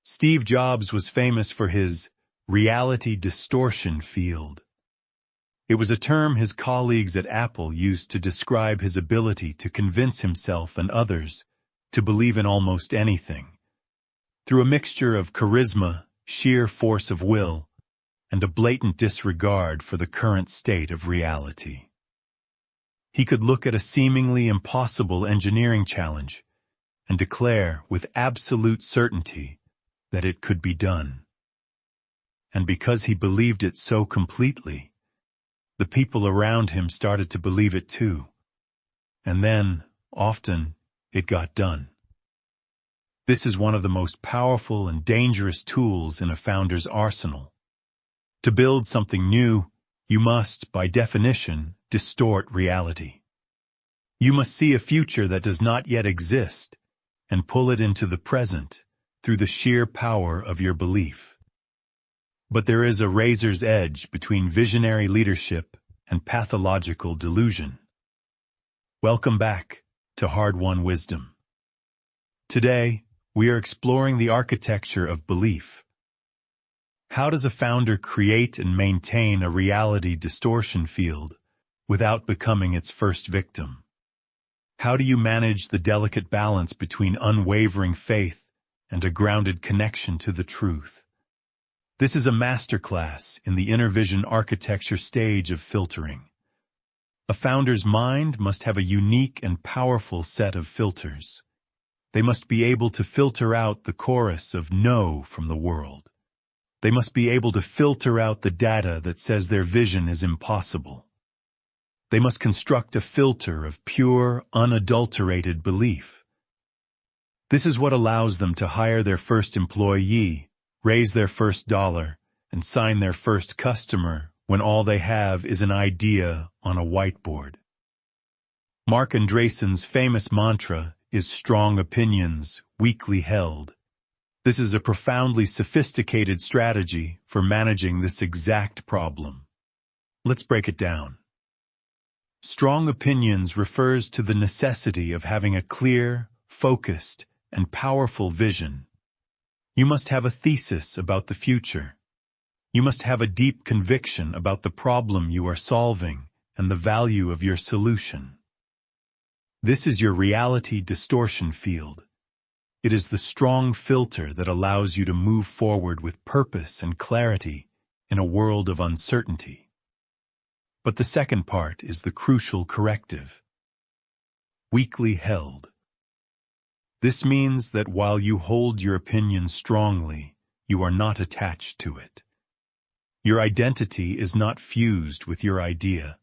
Steve Jobs was famous for his reality distortion field. It was a term his colleagues at Apple used to describe his ability to convince himself and others to believe in almost anything. Through a mixture of charisma, sheer force of will, and a blatant disregard for the current state of reality. He could look at a seemingly impossible engineering challenge and declare with absolute certainty that it could be done. And because he believed it so completely, the people around him started to believe it too. And then, often, it got done. This is one of the most powerful and dangerous tools in a founder's arsenal. To build something new, you must, by definition, distort reality. You must see a future that does not yet exist and pull it into the present through the sheer power of your belief. But there is a razor's edge between visionary leadership and pathological delusion. Welcome back to Hard-Won Wisdom. Today, we are exploring the architecture of belief. How does a founder create and maintain a reality distortion field without becoming its first victim? How do you manage the delicate balance between unwavering faith and a grounded connection to the truth? This is a masterclass in the inner vision architecture stage of filtering. A founder's mind must have a unique and powerful set of filters. They must be able to filter out the chorus of no from the world. They must be able to filter out the data that says their vision is impossible. They must construct a filter of pure, unadulterated belief. This is what allows them to hire their first employee, raise their first dollar, and sign their first customer when all they have is an idea on a whiteboard. Marc Andreessen's famous mantra is strong opinions, weakly held. This is a profoundly sophisticated strategy for managing this exact problem. Let's break it down. Strong opinions refers to the necessity of having a clear, focused, and powerful vision. You must have a thesis about the future. You must have a deep conviction about the problem you are solving and the value of your solution. This is your reality distortion field. It is the strong filter that allows you to move forward with purpose and clarity in a world of uncertainty. But the second part is the crucial corrective. Weakly held. This means that while you hold your opinion strongly, you are not attached to it. Your identity is not fused with your idea.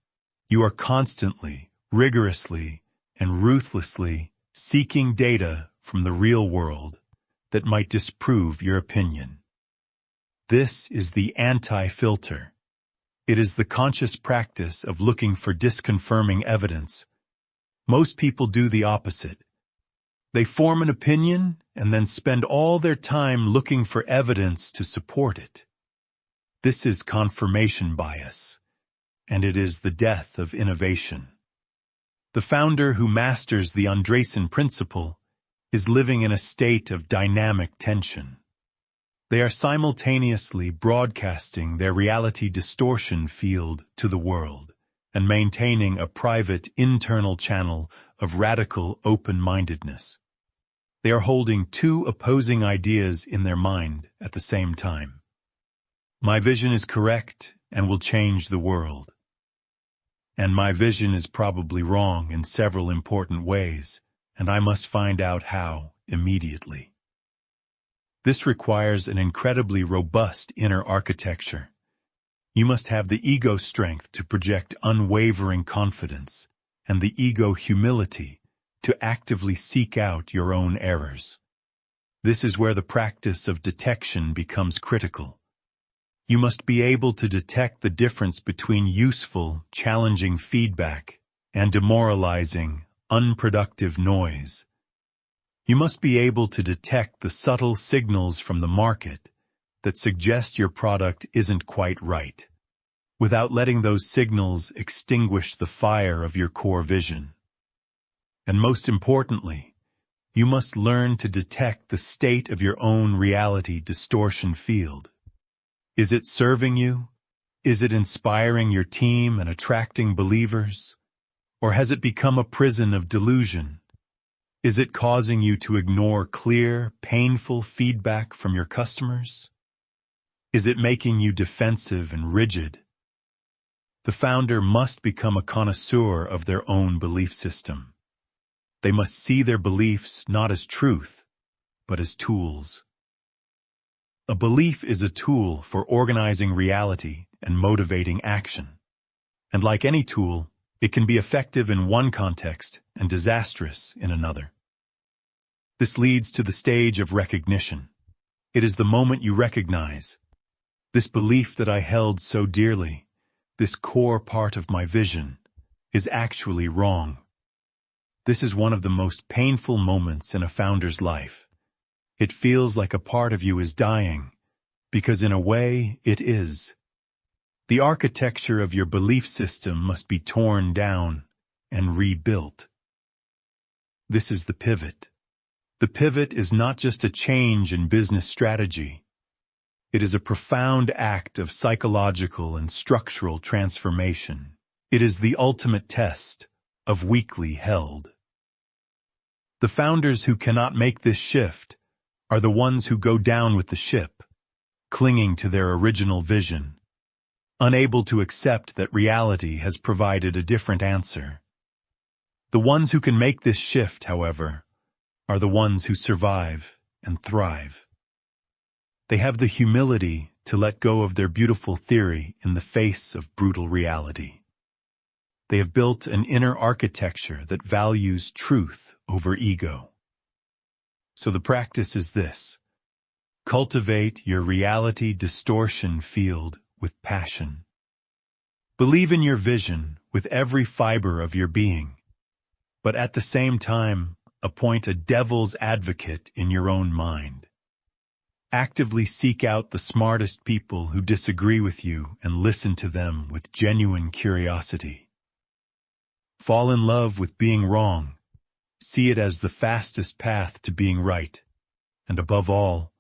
You are constantly, rigorously, and ruthlessly seeking data from the real world that might disprove your opinion. This is the anti-filter. It is the conscious practice of looking for disconfirming evidence. Most people do the opposite. They form an opinion and then spend all their time looking for evidence to support it. This is confirmation bias, and it is the death of innovation. The founder who masters the Andreessen principle is living in a state of dynamic tension. They are simultaneously broadcasting their reality distortion field to the world and maintaining a private internal channel of radical open-mindedness. They are holding two opposing ideas in their mind at the same time. My vision is correct and will change the world. And my vision is probably wrong in several important ways, and I must find out how immediately. This requires an incredibly robust inner architecture. You must have the ego strength to project unwavering confidence and the ego humility to actively seek out your own errors. This is where the practice of detection becomes critical. You must be able to detect the difference between useful, challenging feedback and demoralizing, unproductive noise. You must be able to detect the subtle signals from the market that suggest your product isn't quite right, without letting those signals extinguish the fire of your core vision. And most importantly, You must learn to detect the state of your own reality distortion field. Is it serving you? Is it inspiring your team and attracting believers? Or has it become a prison of delusion? Is it causing you to ignore clear, painful feedback from your customers? Is it making you defensive and rigid? The founder must become a connoisseur of their own belief system. They must see their beliefs not as truth, but as tools. A belief is a tool for organizing reality and motivating action. And like any tool, it can be effective in one context and disastrous in another. This leads to the stage of recognition. It is the moment you recognize, this belief that I held so dearly, this core part of my vision, is actually wrong. This is one of the most painful moments in a founder's life. It feels like a part of you is dying, because in a way, it is. The architecture of your belief system must be torn down and rebuilt. This is the pivot. The pivot is not just a change in business strategy. It is a profound act of psychological and structural transformation. It is the ultimate test of weakly held. The founders who cannot make this shift are the ones who go down with the ship, clinging to their original vision, unable to accept that reality has provided a different answer. The ones who can make this shift, however, are the ones who survive and thrive. They have the humility to let go of their beautiful theory in the face of brutal reality. They have built an inner architecture that values truth over ego. So the practice is this: cultivate your reality distortion field with passion. Believe in your vision with every fiber of your being, but at the same time, appoint a devil's advocate in your own mind. Actively seek out the smartest people who disagree with you and listen to them with genuine curiosity. Fall in love with being wrong. See it as the fastest path to being right. And above all,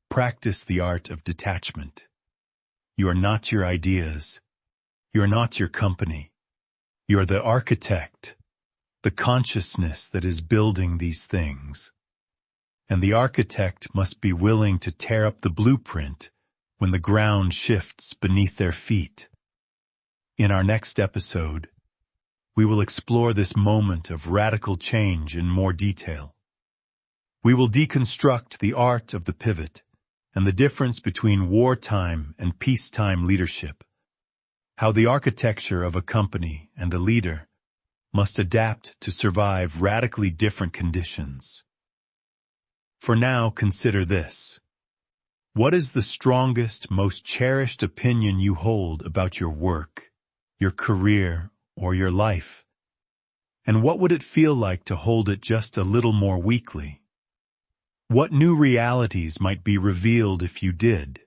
practice the art of detachment. You are not your ideas. You are not your company. You are the architect, the consciousness that is building these things. And the architect must be willing to tear up the blueprint when the ground shifts beneath their feet. In our next episode, we will explore this moment of radical change in more detail. We will deconstruct the art of the pivot and the difference between wartime and peacetime leadership, how the architecture of a company and a leader must adapt to survive radically different conditions. For now, consider this. What is the strongest, most cherished opinion you hold about your work, your career, or your life? And what would it feel like to hold it just a little more weakly? What new realities might be revealed if you did?